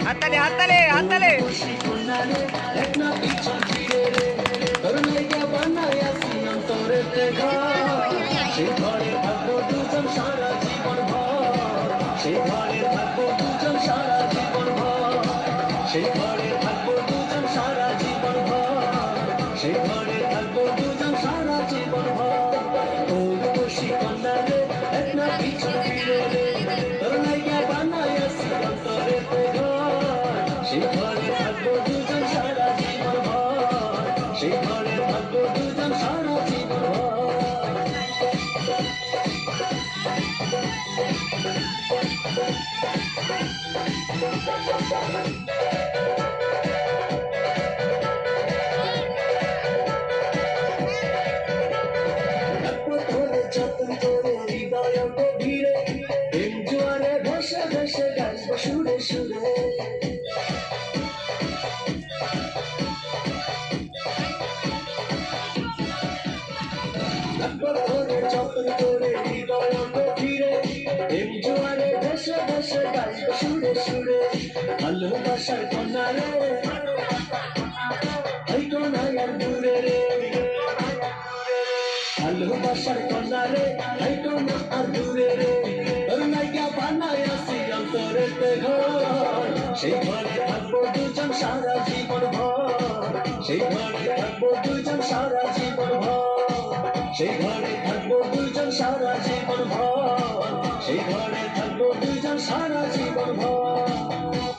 হাততালি হাততালি হাততালি সেই ঘরে থাকবো দুজন সারা জীবন ভর সেই ঘরে থাকবো দুজন সারা জীবন ভর উর্বশী কন্যা রে এক না পিছন ফিরে রে তোর লাইগা বানাই আসি অন্তরেতে ঘর সেই ঘরে থাকবো দুজন সারা জীবন ভর সেই ঘরে থাকবো দুজন সারা জীবন ভর যতন করে হৃদয় গভীরে প্রেম জোয়ারে ভেসে ভেসে গাইবো সুরে সুরে যতন করে হৃদয় গভীরে প্রেম জোয়ারে ভেসে ভেসে গাইবো সুরে সুরে ভালোবাসার কন্যা রে হইতো না আর দূরে রে ভালোবাসার কন্যা রে হইতো না আর দূরে রে তোর নাইকা বানাই আসি অন্তরেতে ঘর সেই ঘরে থাকবো দুজন সারা জীবন ভর সেই ঘরে থাকবো দুজন সারা জীবন ভর সেই ঘরে থাকবো দুজন সারা জীবন ভর সেই ঘরে থাকবো দুজন সারা জীবন ভর